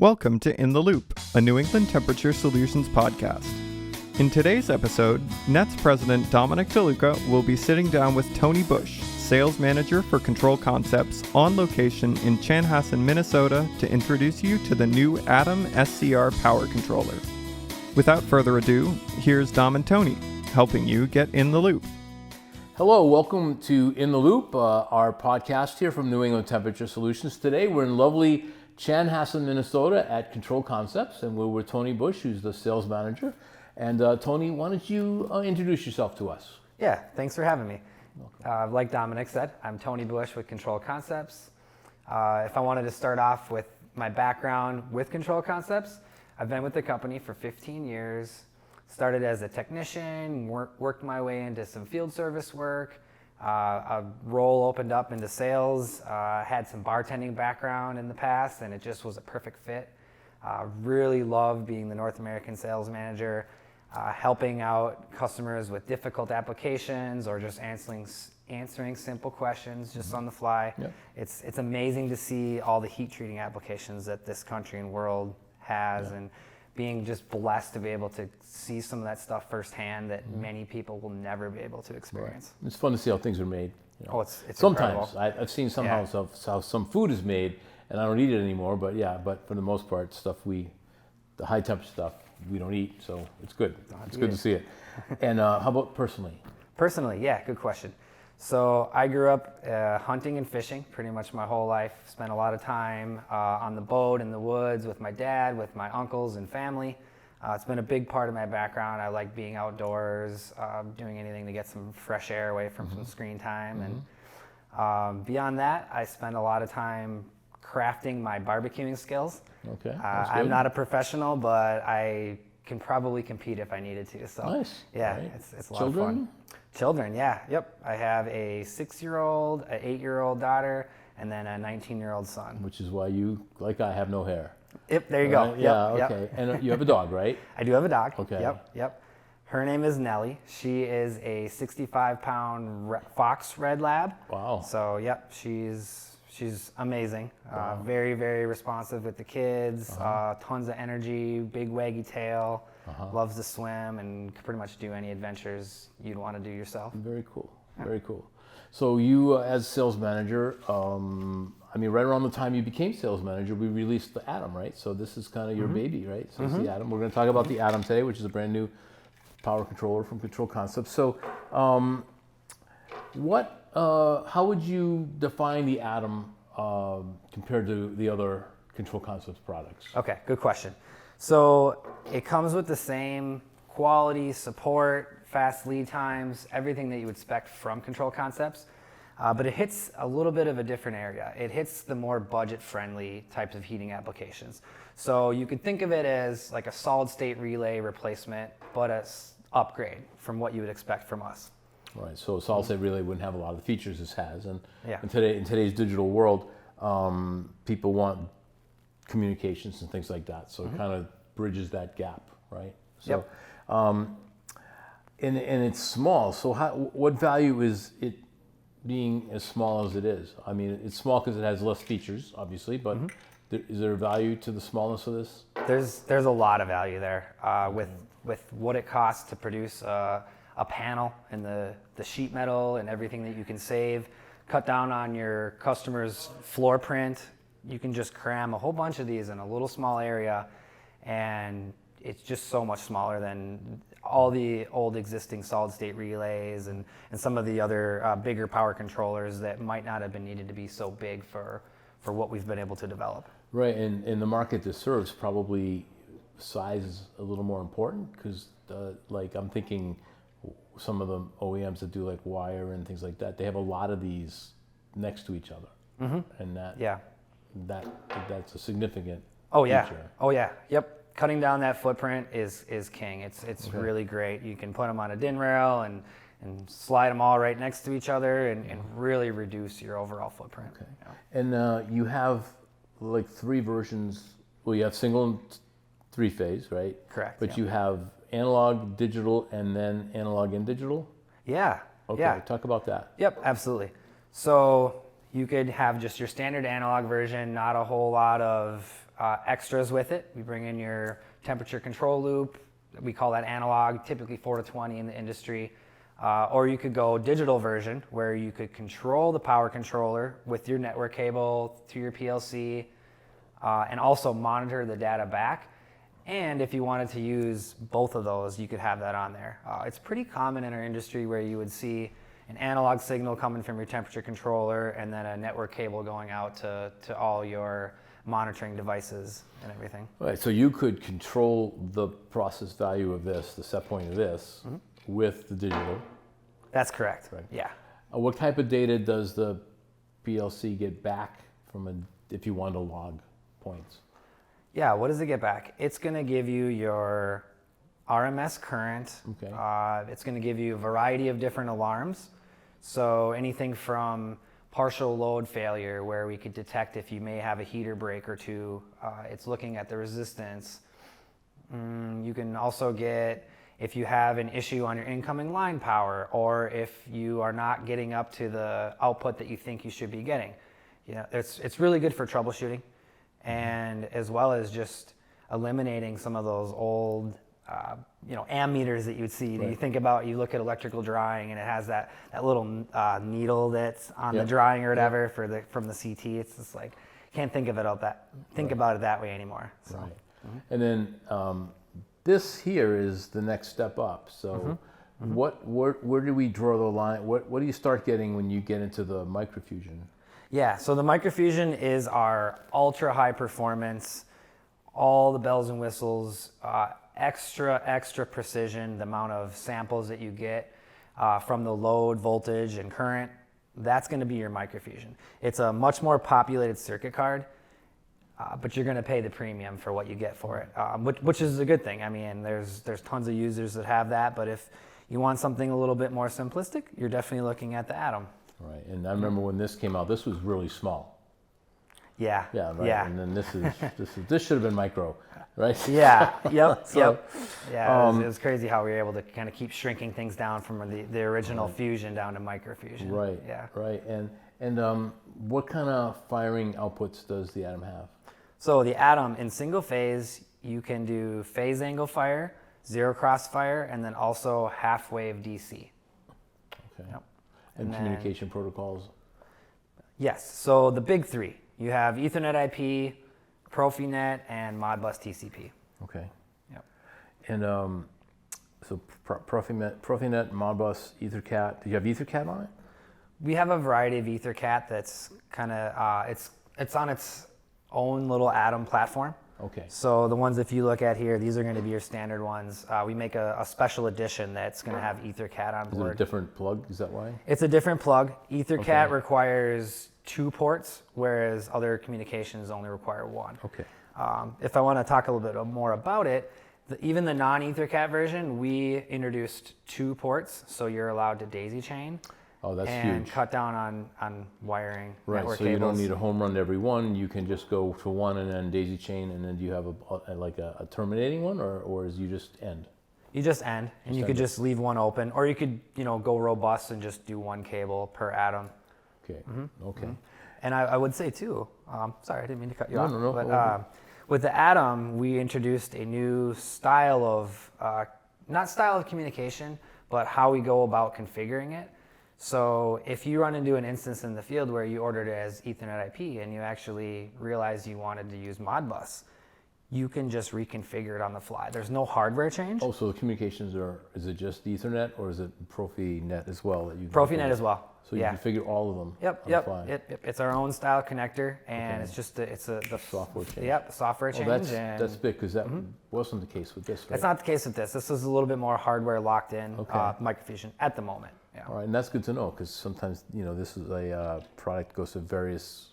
Welcome to In the Loop, a New England Temperature Solutions podcast. In today's episode, NET's president Dominick DeLuca will be sitting down with Tony Busch, sales manager for Control Concepts, on location in Chanhassen, Minnesota, to introduce you to the new Atom SCR Power Controller. Without further ado, here's Dom and Tony, helping you get in the loop. Hello, welcome to In the Loop, our podcast here from New England Temperature Solutions. Today we're in lovely Chanhassen, Minnesota at Control Concepts, and we're with Tony Busch, who's the sales manager. And Tony, why don't you introduce yourself to us? Yeah, thanks for having me. Like Dominick said, I'm Tony Busch with Control Concepts. If I wanted to start off with my background with Control Concepts, I've been with the company for 15 years. Started as a technician, worked my way into some field service work. A role opened up into sales. Had some bartending background in the past, and it just was a perfect fit. Really loved being the North American sales manager, helping out customers with difficult applications or just answering simple questions just on the fly. Yep. It's amazing to see all the heat treating applications that this country and world has, and being just blessed to be able to see some of that stuff firsthand that many people will never be able to experience. Right. It's fun to see how things are made. You know. Oh, it's sometimes incredible. I've seen somehow how some food is made, and I don't eat it anymore. But for the most part, the high temperature stuff we don't eat, so it's good. It's good to see it. And how about personally? Personally, yeah, good question. So I grew up hunting and fishing pretty much my whole life. Spent a lot of time on the boat in the woods with my dad, with my uncles and family. It's been a big part of my background. I like being outdoors, doing anything to get some fresh air away from some screen time. And beyond that, I spend a lot of time crafting my barbecuing skills. Okay, I'm not a professional, but I can probably compete if I needed to. So nice. Yeah, right. It's a lot of fun. Children, yeah, yep. I have a 6-year-old, an 8-year-old daughter, and then a 19-year-old son. Which is why you, like I, have no hair. Yep, there you go. Yeah, yep, okay. Yep. And you have a dog, right? I do have a dog. Okay. Yep. Her name is Nellie. She is a 65-pound Fox Red Lab. Wow. So, yep, she's amazing. Wow. Very, very responsive with the kids. Tons of energy, big waggy tail. Loves to swim and can pretty much do any adventures you'd want to do yourself. Very cool. Very cool. So you, as sales manager, right around the time you became sales manager, we released the Atom, right? So this is kind of your baby, right? So it's the Atom. We're going to talk about the Atom today, which is a brand new power controller from Control Concepts. So how would you define the Atom compared to the other Control Concepts products? Okay, good question. So it comes with the same quality, support, fast lead times, everything that you would expect from Control Concepts, but it hits a little bit of a different area. It hits the more budget-friendly types of heating applications. So you could think of it as like a solid-state relay replacement, but an upgrade from what you would expect from us. Right, so solid-state relay wouldn't have a lot of the features this has, and Yeah. in today's digital world, people want communications and things like that, so it kind of bridges that gap, right? So, and it's small, so what value is it being as small as it is? I mean, it's small because it has less features, obviously, but is there a value to the smallness of this? There's a lot of value there with what it costs to produce a panel and the sheet metal and everything that you can save, cut down on your customer's floor print. You can just cram a whole bunch of these in a little small area, and it's just so much smaller than all the old existing solid-state relays and some of the other bigger power controllers that might not have been needed to be so big for what we've been able to develop. Right, and in the market this serves, probably size is a little more important because, I'm thinking some of the OEMs that do like wire and things like that, they have a lot of these next to each other, and that's a significant feature. Oh yeah, yep. Cutting down that footprint is king. It's really great. You can put them on a DIN rail and slide them all right next to each other and really reduce your overall footprint. Okay. Yeah. And you have like 3 versions. Well, you have single and 3-phase, right? Correct. But you have analog, digital, and then analog and digital? Yeah. Okay, Yeah. talk about that. Yep, absolutely. So You could have just your standard analog version, not a whole lot of extras with it. We bring in your temperature control loop. We call that analog, typically 4 to 20 in the industry. Or you could go digital version, where you could control the power controller with your network cable through your PLC, and also monitor the data back. And if you wanted to use both of those, you could have that on there. It's pretty common in our industry where you would see an analog signal coming from your temperature controller and then a network cable going out to all your monitoring devices and everything. All right, so you could control the process value of this, the set point of this, with the digital. That's correct. Right. Yeah. What type of data does the PLC get back from if you want to log points? Yeah, what does it get back? It's going to give you your RMS current. Okay. It's going to give you a variety of different alarms. So anything from partial load failure, where we could detect if you may have a heater break or two. It's looking at the resistance. You can also get if you have an issue on your incoming line power, or if you are not getting up to the output that you think you should be getting. You know, it's really good for troubleshooting, and as well as just eliminating some of those old ammeters that you would see. Right. You think about, you look at electrical drawing and it has that little needle that's on the Yep. drawing or whatever from the CT. It's just like, can't think of it about it that way anymore. So. Right. And then this here is the next step up. So where do we draw the line? What do you start getting when you get into the microfusion? Yeah, so the microfusion is our ultra high performance, all the bells and whistles, extra precision, the amount of samples that you get from the load, voltage, and current. That's going to be your microfusion. It's a much more populated circuit card, but you're going to pay the premium for what you get for it, which is a good thing. I mean, there's tons of users that have that, but if you want something a little bit more simplistic, you're definitely looking at the Atom. Right. And I remember when this came out, this was really small. Yeah. Yeah. Right. Yeah. And then this should have been micro, right? Yeah. Yep. So, yep. Yeah. It was crazy how we were able to kind of keep shrinking things down from the original fusion down to microfusion. Right. Yeah. Right. And what kind of firing outputs does the Atom have? So the Atom in single phase, you can do phase angle fire, zero crossfire, and then also half wave DC. Okay. Yep. And communication protocols? Yes. So the big three. You have Ethernet IP, Profinet, and Modbus TCP. Okay. Yep. And so Profinet, Modbus, EtherCAT. Do you have EtherCAT on it? We have a variety of EtherCAT that's kind of it's on its own little Atom platform. Okay. So the ones, if you look at here, these are going to be your standard ones. We make a special edition that's going to have EtherCAT on board. Is it a different plug? Is that why? It's a different plug. EtherCAT Okay. requires 2 ports, whereas other communications only require 1. Okay. If I want to talk a little bit more about it, even the non-EtherCAT version, we introduced 2 ports, so you're allowed to daisy chain. Oh, that's and huge. cut down on wiring. Right, network so you don't cables. need a home run to every one. You can just go to one and then daisy chain, and then do you have a terminating one, or is you just end? You just end, and you could just leave one open, or you could go robust and just do 1 cable per Atom. Okay. Okay. And I would say too, sorry, I didn't mean to cut you off. No. But with the Atom, we introduced a new style of, not style of communication, but how we go about configuring it. So if you run into an instance in the field where you ordered it as Ethernet IP and you actually realized you wanted to use Modbus, you can just reconfigure it on the fly. There's no hardware change. Oh, so the communications is it just Ethernet, or is it Profinet as well? That you Profinet as well. So you yeah. configure all of them. Yep, on yep. the fly. It's our own style connector, and Okay. it's just the Software change. Yep, software change. Oh, that's and big, because that wasn't the case with this, right? that's not the case with this. This is a little bit more hardware locked in Okay. microfusion at the moment. Yeah. All right, and that's good to know, because sometimes this is a product that goes to various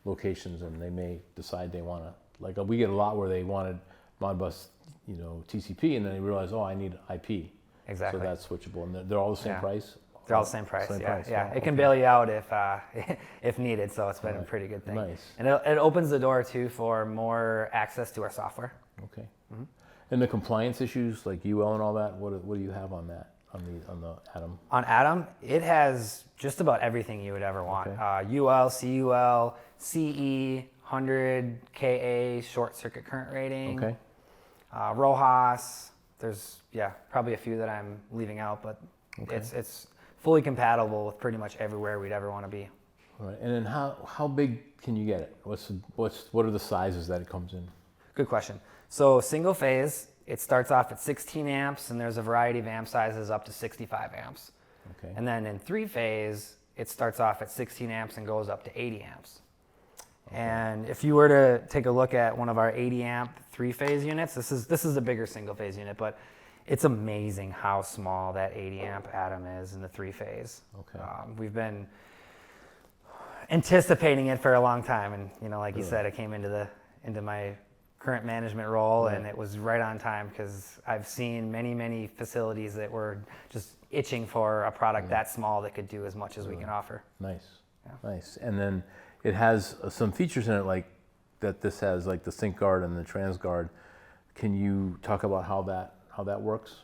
locations, and they may decide they want to. Like we get a lot where they wanted Modbus, TCP, and then they realize, oh, I need IP. Exactly. So that's switchable, and they're all the same Yeah. price. They're all the same price. Same yeah, price. yeah. Oh, It can okay. bail you out if needed. So it's been a Right. pretty good thing. Nice. And it opens the door too for more access to our software. Okay. And the compliance issues like UL and all that, what do you have on that? on the Atom? On Atom, it has just about everything you would ever want. Okay. UL, CUL, CE, 100 KA short circuit current rating. Okay. RoHS. There's probably a few that I'm leaving out, but it's fully compatible with pretty much everywhere we'd ever want to be. All right. And then how big can you get it? What are the sizes that it comes in? Good question. So single phase, it starts off at 16 amps, and there's a variety of amp sizes up to 65 amps. Okay. And then in three phase, it starts off at 16 amps and goes up to 80 amps. Okay. And if you were to take a look at one of our 80 amp three phase units, this is a bigger single phase unit, but it's amazing how small that 80 amp Atom is in the three phase. Okay. We've been anticipating it for a long time, and like you said, it came into my current management role, and it was right on time because I've seen many facilities that were just itching for a product that small that could do as much as we can offer. Nice. Nice. And then it has some features in it like that. This has like the sync guard and the trans guard. Can you talk about how that works?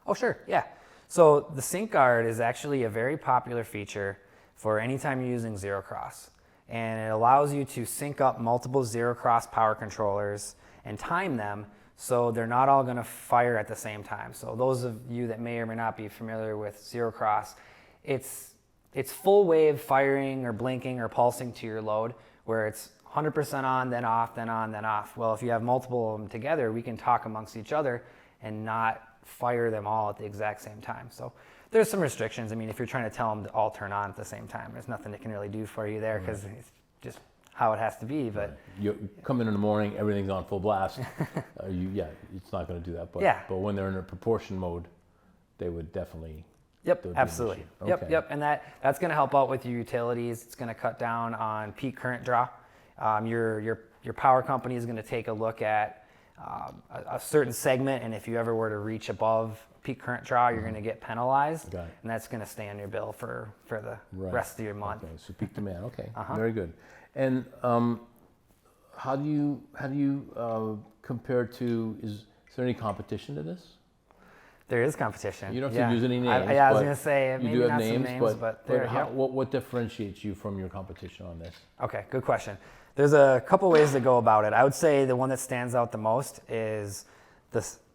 Oh, sure. Yeah. So the sync guard is actually a very popular feature for anytime you're using zero cross. And it allows you to sync up multiple zero cross power controllers and time them so they're not all going to fire at the same time. So those of you that may or may not be familiar with zero cross, it's full wave firing or blinking or pulsing to your load, where it's 100% on, then off, then on, then off. Well, if you have multiple of them together, we can talk amongst each other and not fire them all at the exact same time. So there's some restrictions. I mean, if you're trying to tell them to all turn on at the same time, there's nothing it can really do for you there because it's just how it has to be. But you come in the morning, everything's on full blast. It's not going to do that. But when they're in a proportion mode, they would definitely. Yep, absolutely. Okay. Yep, and that's going to help out with your utilities. It's going to cut down on peak current draw. Your power company is going to take a look at a certain segment, and if you ever were to reach above peak current draw, you're going to get penalized, and that's going to stay on your bill for the rest of your month. Okay, so peak demand. Okay, very good. And how do you compare to? Is there any competition to this? There is competition. You don't have to use any names. I was going to say you maybe do have not names, some names, but there. What differentiates you from your competition on this? Okay, good question. There's a couple ways to go about it. I would say the one that stands out the most is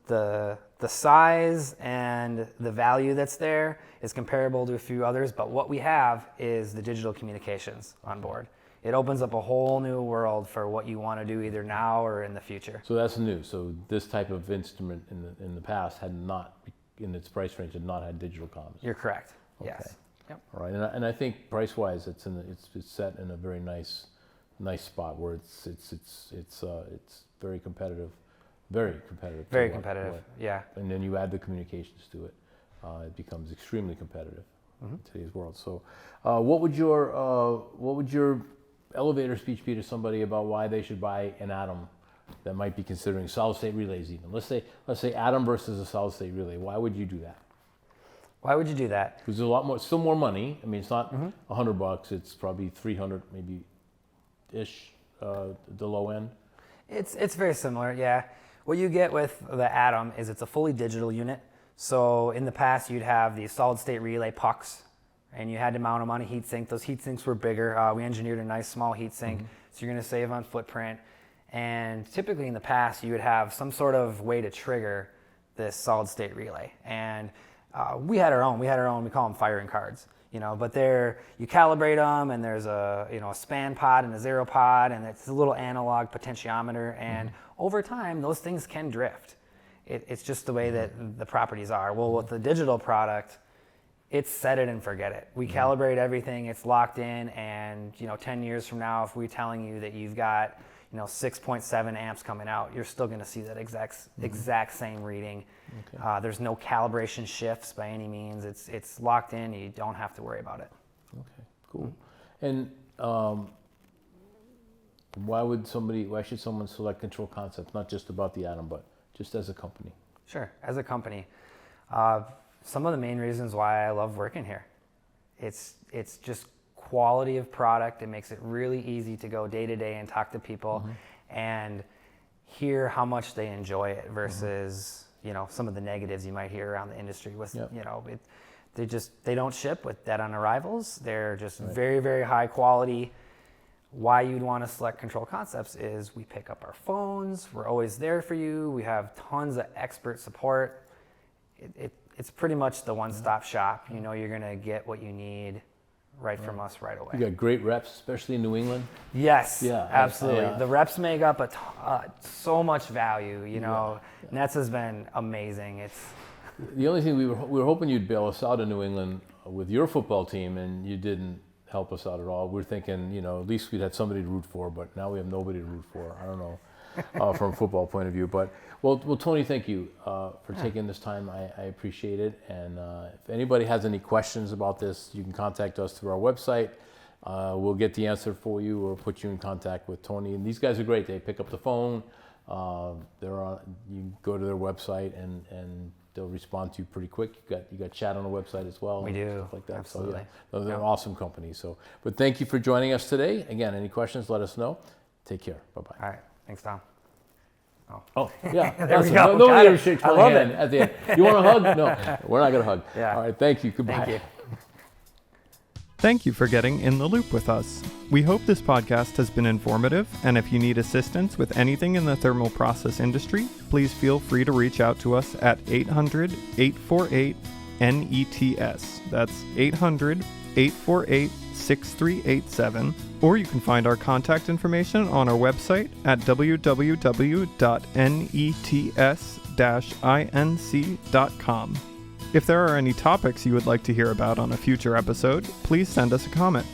the size and the value that's there is comparable to a few others, but what we have is the digital communications on board. It opens up a whole new world for what you want to do either now or in the future. So that's new. So this type of instrument in the past had not, in its price range, had not had digital comms. You're correct. Okay. Yes. Yep. All right, and I think price-wise, it's set in a very nice spot where it's very competitive. Very competitive. Very competitive. Yeah. And then you add the communications to it, it becomes extremely competitive in today's world. So, what would your elevator speech be to somebody about why they should buy an Atom that might be considering solid-state relays even? Let's say Atom versus a solid-state relay. Why would you do that? Why would you do that? Because there's a lot more, still more money. I mean, it's not $100. It's probably $300, maybe ish, the low end. It's very similar. Yeah. What you get with the Atom is it's a fully digital unit. So in the past, you'd have these solid-state relay pucks, and you had to mount them on a heatsink. Those heatsinks were bigger. We engineered a nice small heatsink, so you're going to save on footprint. And typically in the past, you would have some sort of way to trigger this solid-state relay. And we had our own. We call them firing cards. But you calibrate them, and there's a span pod and a zero pod, and it's a little analog potentiometer. And over time, those things can drift. It's just the way that the properties are. Well, with the digital product, it's set it and forget it. We calibrate everything, it's locked in, and 10 years from now, if we're telling you that you've got 6.7 amps coming out, you're still going to see that exact same reading. Okay. There's no calibration shifts by any means. It's locked in. You don't have to worry about it. Okay, cool. And why should someone select Control Concepts? Not just about the Atom, but just as a company. Sure, as a company. Some of the main reasons why I love working here. It's just quality of product. It makes it really easy to go day to day and talk to people and hear how much they enjoy it versus some of the negatives you might hear around the industry with, Yep. they don't ship with dead on arrivals. They're just very, very high quality. Why you'd want to select Control Concepts is we pick up our phones. We're always there for you. We have tons of expert support. It's pretty much the one-stop shop. You're going to get what you need from us right away. You got great reps, especially in New England. Yes, Yeah, absolutely. The reps make up so much value. Nets has been amazing. The only thing we were hoping you'd bail us out of New England with your football team, and you didn't help us out at all. We're thinking, at least we'd had somebody to root for, but now we have nobody to root for. I don't know from a football point of view. But well, Tony, thank you for taking this time. I appreciate it. And if anybody has any questions about this, you can contact us through our website. We'll get the answer for you or put you in contact with Tony. And these guys are great. They pick up the phone. You go to their website and they'll respond to you pretty quick. You got chat on the website as well. We do. Stuff like that. Absolutely. So they're an awesome company. But thank you for joining us today. Again, any questions, let us know. Take care. Bye-bye. All right. Thanks, Tom. Oh, yeah. There we awesome. go. No Got it. shake I my love hand it. at the end. You want a hug? No, we're not going to hug. Yeah. All right. Thank you. Goodbye. Thank you. Thank you for getting in the loop with us. We hope this podcast has been informative, and if you need assistance with anything in the thermal process industry, please feel free to reach out to us at 800-848-NETS. That's 800-848-6387. Or you can find our contact information on our website at www.nets-inc.com. If there are any topics you would like to hear about on a future episode, please send us a comment.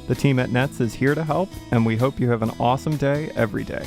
The team at Nets is here to help, and we hope you have an awesome day every day.